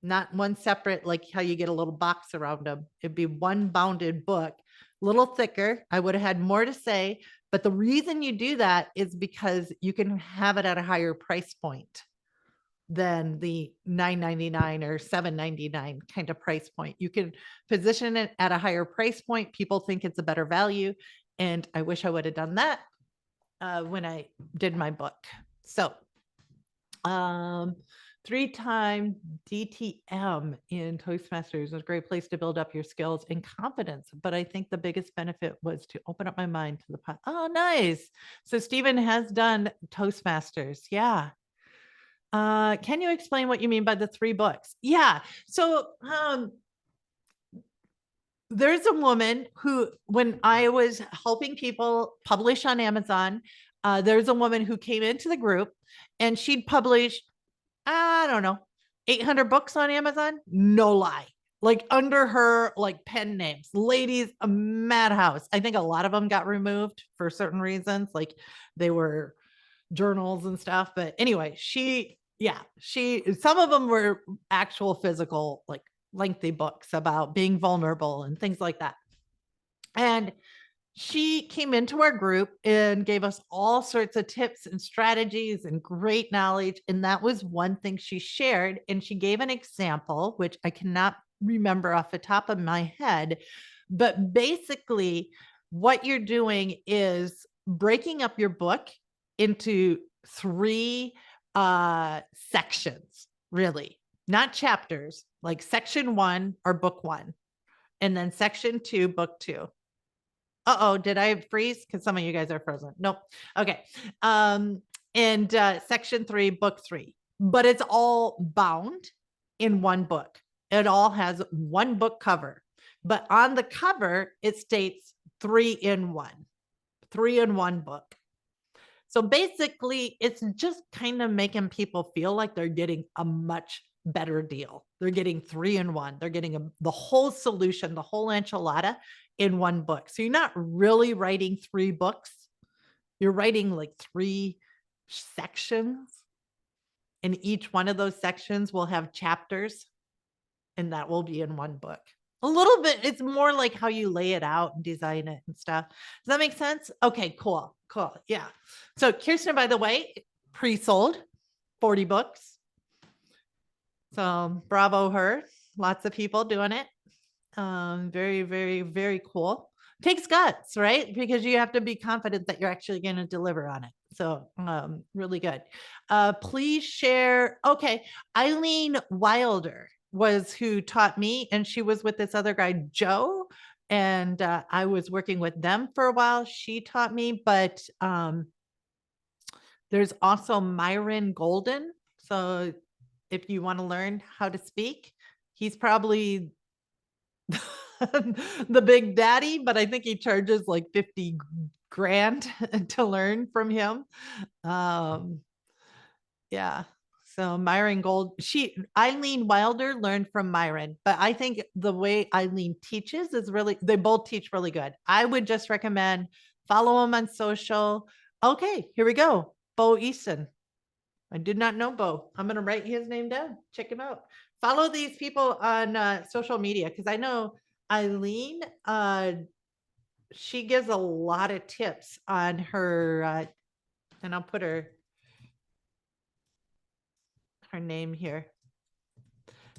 not one separate, like how you get a little box around them. It'd be one bounded book, a little thicker. I would have had more to say, but the reason you do that is because you can have it at a higher price point than the $9.99 or $7.99 kind of price point. You can position it at a higher price point. People think it's a better value. And I wish I would have done that when I did my book. So 3-time DTM in Toastmasters is a great place to build up your skills and confidence. But I think the biggest benefit was to open up my mind to the pot. Oh, nice. So Stephen has done Toastmasters. Yeah. Can you explain what you mean by the 3 books? Yeah. So there's a woman who, when I was helping people publish on Amazon, There's a woman who came into the group and she'd published, I don't know, 800 books on Amazon. No lie. Like under her like pen names, ladies, a madhouse. I think a lot of them got removed for certain reasons, like they were journals and stuff. But anyway, some of them were actual physical, like lengthy books about being vulnerable and things like that. And she came into our group and gave us all sorts of tips and strategies and great knowledge. And that was one thing she shared. And she gave an example, which I cannot remember off the top of my head. But basically, what you're doing is breaking up your book into three sections, really, not chapters, like section 1 or book 1, and then section 2, book 2. Uh-oh, did I freeze? Because some of you guys are frozen. Nope. Okay. And section 3, book 3. But it's all bound in one book. It all has one book cover. But on the cover, it states 3 in 1. 3 in 1 book. So basically, it's just kind of making people feel like they're getting a much better deal. They're getting 3 in 1. They're getting the whole solution, the whole enchilada in one book. So you're not really writing 3 books. You're writing like 3 sections. And each one of those sections will have chapters. And that will be in one book. A little bit, it's more like how you lay it out and design it and stuff. Does that make sense? Okay, cool. Yeah. So Kirsten, by the way, pre-sold 40 books. So bravo her. Lots of people doing it. Very, very, very cool. Takes guts, right? Because you have to be confident that you're actually going to deliver on it. So really good. Please share. Okay. Eileen Wilder was who taught me, and she was with this other guy, Joe. And I was working with them for a while. She taught me, but there's also Myron Golden. So if you want to learn how to speak, he's probably the big daddy, but I think he charges like 50 grand to learn from him. Yeah. So Eileen Wilder learned from Myron, but I think the way Eileen teaches is really, they both teach really good. I would just recommend follow him on social. Okay, here we go. Bo Easton. I did not know Bo. I'm going to write his name down. Check him out. Follow these people on social media, because I know Eileen, she gives a lot of tips on her, and I'll put her name here.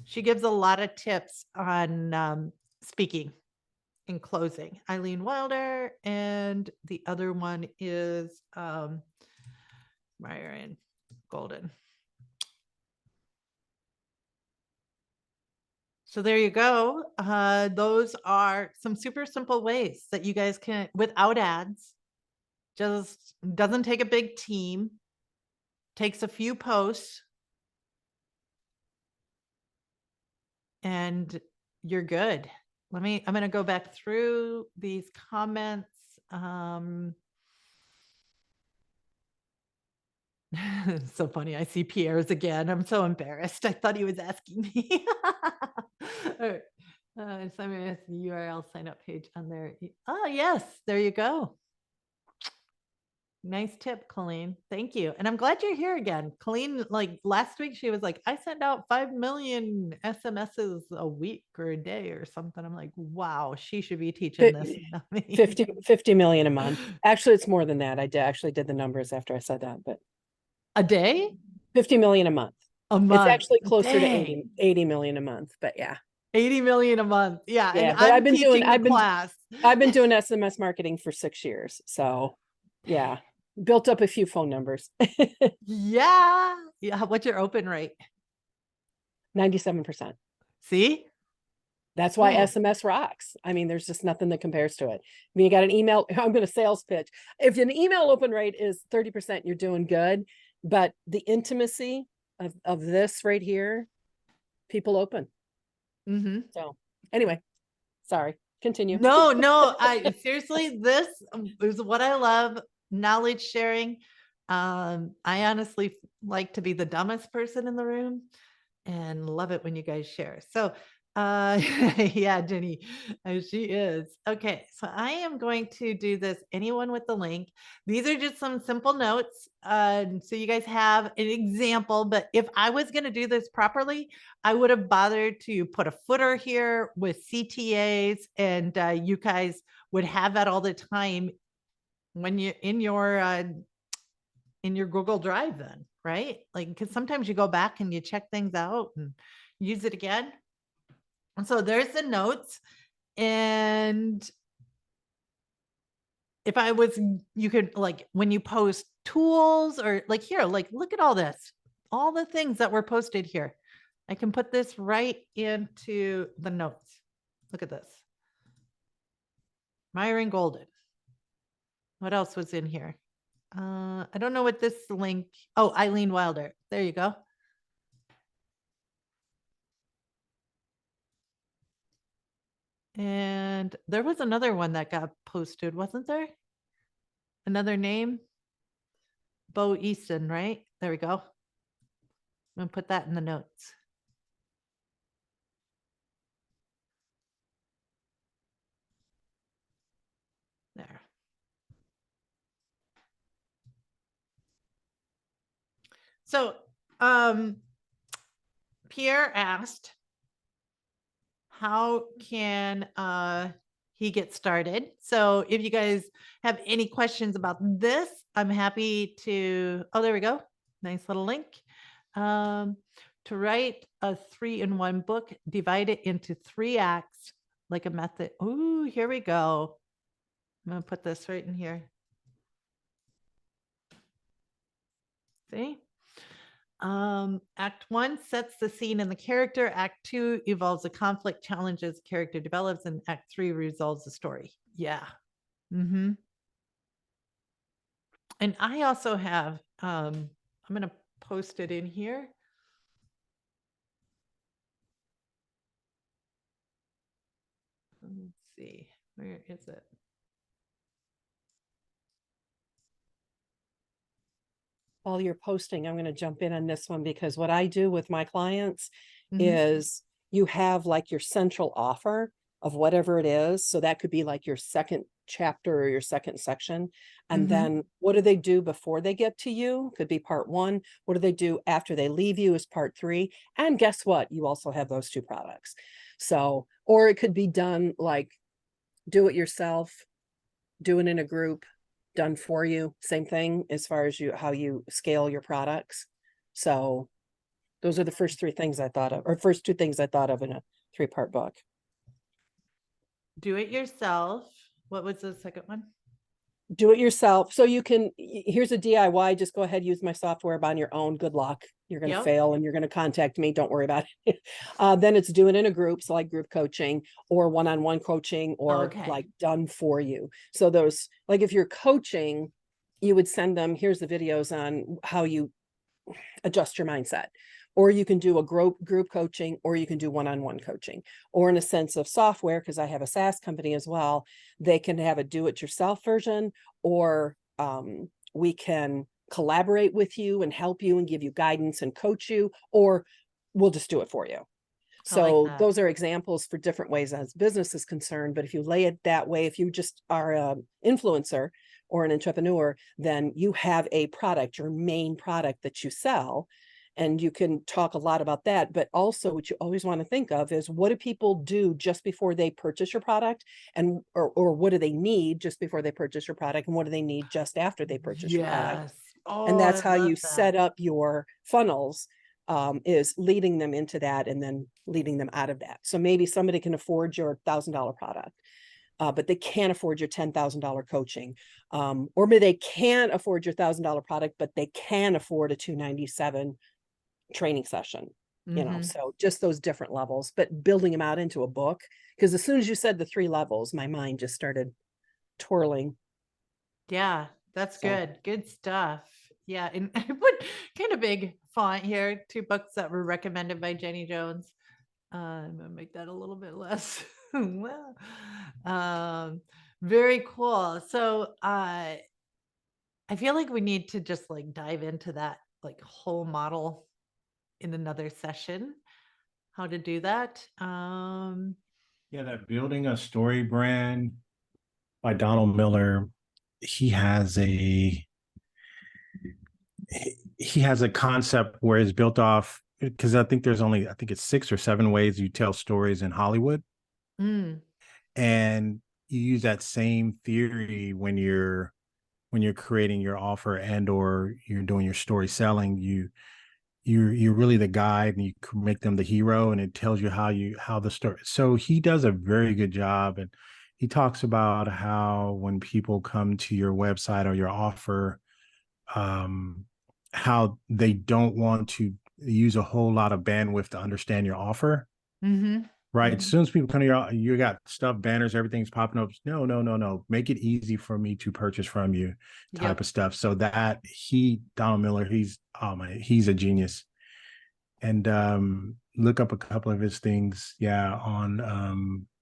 She gives a lot of tips on speaking and closing. Eileen Wilder, and the other one is Myron Golden. So there you go. Those are some super simple ways that you guys can, without ads, just doesn't take a big team, takes a few posts, and you're good. I'm going to go back through these comments. So funny. I see Pierre's again. I'm so embarrassed. I thought he was asking me. All right. So I'm going to ask the URL sign up page on there. Oh, yes. There you go. Nice tip, Colleen. Thank you. And I'm glad you're here again. Colleen, like last week, she was like, I send out 5 million SMSs a week or a day or something. I'm like, wow, she should be teaching this. 50 million a month. Actually, it's more than that. I actually did the numbers after I said that, but a day? 50 million a month. A month. It's actually closer to 80 million a month, but yeah. 80 million a month. Yeah. Yeah, and but I've been doing SMS marketing for 6 years. So yeah, built up a few phone numbers. Yeah. What's your open rate? 97%. See? That's why SMS rocks. I mean, there's just nothing that compares to it. I mean, you got an email, I'm going to sales pitch. If an email open rate is 30%, you're doing good. But the intimacy of this right here, people open. Mm-hmm. So anyway, sorry, continue. No, I seriously, this is what I love. knowledge sharing. I honestly like to be the dumbest person in the room and love it when you guys share. So, yeah, Jenny, she is. Okay, so I am going to do this. Anyone with the link. These are just some simple notes. So you guys have an example, but if I was going to do this properly, I would have bothered to put a footer here with CTAs, and you guys would have that all the time when you're in your Google Drive then, right? Like, because sometimes you go back and you check things out and use it again. And so there's the notes. And if I was, you could, like, when you post tools or like here, like, look at all this, all the things that were posted here. I can put this right into the notes. Look at this. Myron Golden. What else was in here? I don't know what this link. Oh, Eileen Wilder. There you go. And there was another one that got posted, wasn't there? Another name? Bo Easton, right? There we go. I'm going to put that in the notes. There. So, Pierre asked, how can he get started? So if you guys have any questions about this, I'm happy to, oh, there we go. Nice little link. To write a 3-in-1 book, divide it into 3 acts, like a method. Ooh, here we go. I'm going to put this right in here. See? Act 1 sets the scene and the character. Act 2 evolves the conflict, challenges, character develops, and Act 3 resolves the story. Yeah. Mm-hmm. And I also have, I'm going to post it in here. Let's see, where is it? While you're posting, I'm going to jump in on this one because what I do with my clients Mhm. is you have like your central offer of whatever it is. So that could be like your second chapter or your second section. And Mhm. then what do they do before they get to you? Could be part 1. What do they do after they leave you is part 3. And guess what? You also have those 2 products. So, or it could be done like do it yourself, do it in a group, done for you, same thing as far as how you scale your products. So those are the first 3 things I thought of, or first 2 things I thought of in a 3-part book. Do it yourself. What was the second one? Do it yourself. So you can, here's a DIY, just go ahead, use my software on your own. Good luck. You're going to Yep. fail and you're going to contact me. Don't worry about it. Then it's doing in a group. So like group coaching or one-on-one coaching or Okay. like done for you. So those, like if you're coaching, you would send them, here's the videos on how you adjust your mindset. Or you can do a group coaching, or you can do one-on-one coaching, or in a sense of software, because I have a SaaS company as well, they can have a do-it-yourself version, or we can collaborate with you and help you and give you guidance and coach you, or we'll just do it for you. I like So that. those are examples for different ways as business is concerned. But if you lay it that way, if you just are an influencer or an entrepreneur, then you have a product, your main product that you sell. And you can talk a lot about that. But also what you always want to think of is what do people do just before they purchase your product? And or what do they need just before they purchase your product? And what do they need just after they purchase your product? Yes. Oh, And that's I how you love that. set up your funnels, is leading them into that and then leading them out of that. So maybe somebody can afford your $1,000 product, but they can't afford your $10,000 coaching. Or maybe they can't afford your $1,000 product, but they can afford a $297 training session. You know, Mhm. so just those different levels, but building them out into a book. Because as soon as you said the 3 levels, my mind just started twirling. Yeah, that's So good. Good stuff. Yeah, and I put kind of big font here, 2 books that were recommended by Jenny Jones. I'm gonna make that a little bit less. Well, very cool. So, I feel like we need to just like dive into that like whole model in another session, how to do that. Yeah, that building a story brand by Donald Miller. He has a he has a concept where it's built off, because I think it's 6 or 7 ways you tell stories in Hollywood. mm, And you use that same theory when you're creating your offer and or you're doing your story selling. You're really the guide, and you can make them the hero, and it tells you how the story. So he does a very good job, and he talks about how when people come to your website or your offer, um, how they don't want to use a whole lot of bandwidth to understand your offer. mm-hmm, Right. As mm-hmm. soon as people come to you got stuff, banners, everything's popping up. No, no, no, no. Make it easy for me to purchase from you, type Yep. of stuff. So that Donald Miller, he's a genius. And look up a couple of his things, yeah, on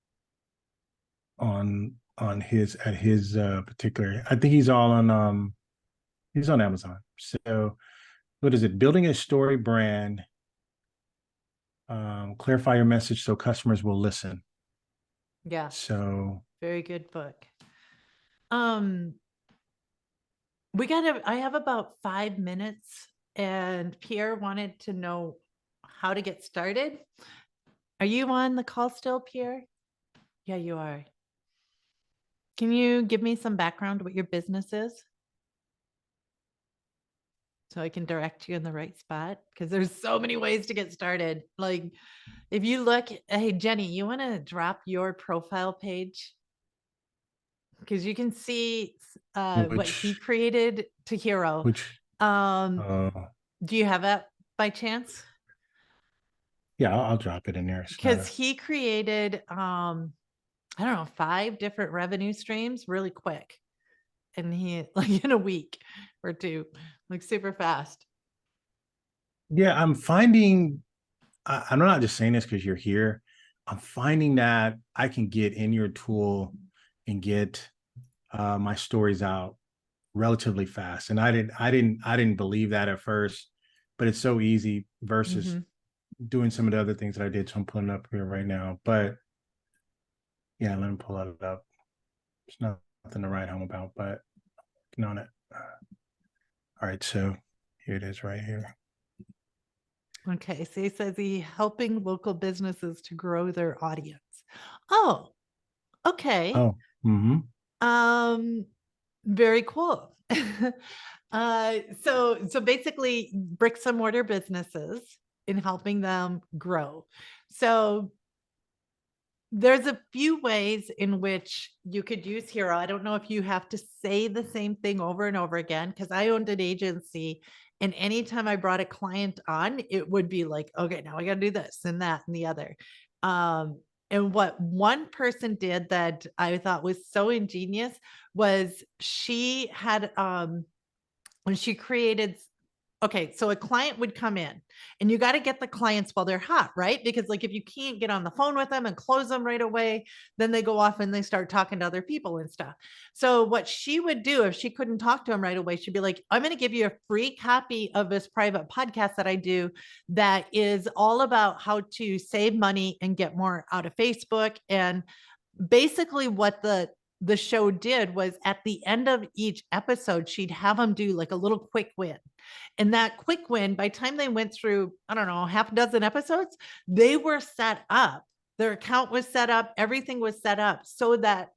his at his particular. I think he's on Amazon. So what is it? Building a story brand, clarify your message so customers will listen. Yeah. So Very good book. I have about 5 minutes, and Pierre wanted to know how to get started. Are you on the call still, Pierre? Yeah, you are. Can you give me some background what your business is? So I can direct you in the right spot? Because there's so many ways to get started. Like if you look, hey Jenny, you want to drop your profile page? Because you can see what he which created to Hero. which Um, do you have that by chance? yeah, I'll drop it in there. Because he created I don't know, 5 different revenue streams really quick. And he like in a week or 2, like super fast. Yeah, I'm not just saying this because you're here. I'm finding that I can get in your tool and get my stories out relatively fast. And I didn't believe that at first, but it's so easy versus doing some of the other things that I did. So I'm pulling it up here right now. But yeah, let me pull it up. There's nothing to write home about, but working on it. All right, so here it is right here. Okay, so he says he helping local businesses to grow their audience. Oh, okay. Oh, Um, very cool. So basically bricks and mortar businesses in helping them grow. So there's a few ways in which you could use Hero. I don't know if you have to say the same thing over and over again, because I owned an agency, and anytime I brought a client on, it would be like, okay, now I got to do this and that and the other. And what one person did that I thought was so ingenious was she had when she created, okay, so a client would come in, and you got to get the clients while they're hot, right? Because like if you can't get on the phone with them and close them right away, then they go off and they start talking to other people and stuff. So what she would do if she couldn't talk to them right away, she'd be like, I'm going to give you a free copy of this private podcast that I do that is all about how to save money and get more out of Facebook. And basically what the show did was at the end of each episode, she'd have them do like a little quick win. And that quick win, by the time they went through, I don't know, half a dozen episodes, they were set up. Their account was set up. Everything was set up so that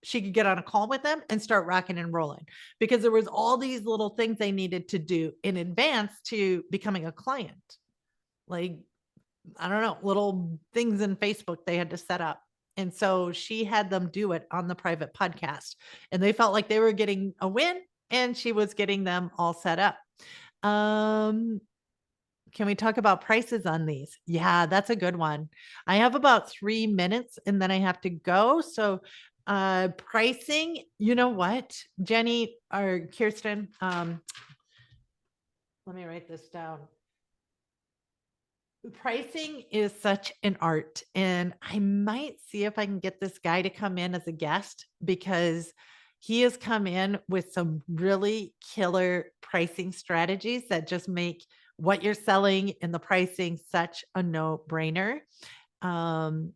she could get on a call with them and start rocking and rolling, because there was all these little things they needed to do in advance to becoming a client. Like, I don't know, little things in Facebook they had to set up. And so she had them do it on the private podcast, and they felt like they were getting a win, and she was getting them all set up. Can we talk about prices on these? Yeah, that's a good one. I have about 3 minutes and then I have to go. So pricing, you know what, Jenny or Kirsten, let me write this down. Pricing is such an art, and I might see if I can get this guy to come in as a guest, because he has come in with some really killer pricing strategies that just make what you're selling and the pricing such a no-brainer. Mine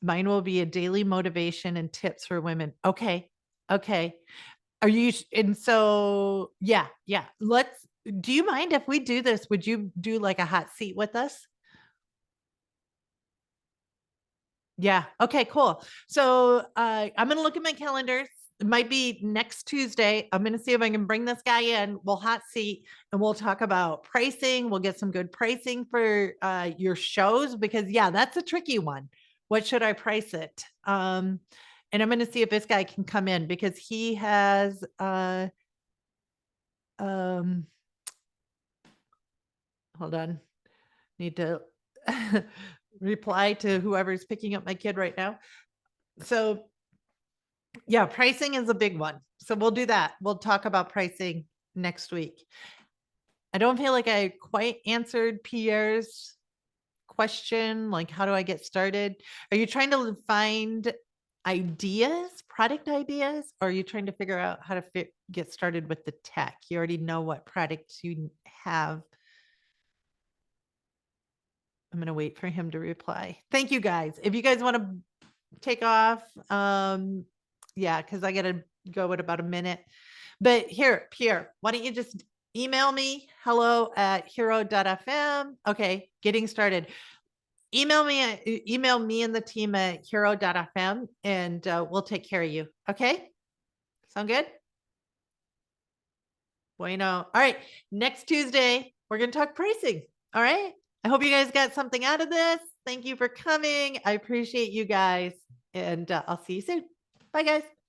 will be a daily motivation and tips for women. Okay. Okay. Are you, and so, yeah. Do you mind if we do this? Would you do like a hot seat with us? Yeah. Okay, cool. So I'm going to look at my calendars. It might be next Tuesday. I'm going to see if I can bring this guy in. We'll hot seat and we'll talk about pricing. We'll get some good pricing for your shows because, yeah, that's a tricky one. What should I price it? And I'm going to see if this guy can come in because he has hold on. Need to reply to whoever's picking up my kid right now. So yeah, pricing is a big one. So we'll do that. We'll talk about pricing next week. I don't feel like I quite answered Pierre's question. Like, how do I get started? Are you trying to find ideas, product ideas, or are you trying to figure out how to get started with the tech? You already know what products you have. I'm going to wait for him to reply. Thank you guys. If you guys want to take off, yeah, because I got to go in about a minute. But here, Pierre, why don't you just email me hello@hero.fm. Okay, getting started. Email me and the team at hero.fm and we'll take care of you. Okay, sound good? Bueno. All right, next Tuesday, we're going to talk pricing. All right. I hope you guys got something out of this. Thank you for coming. I appreciate you guys. And I'll see you soon. Bye, guys.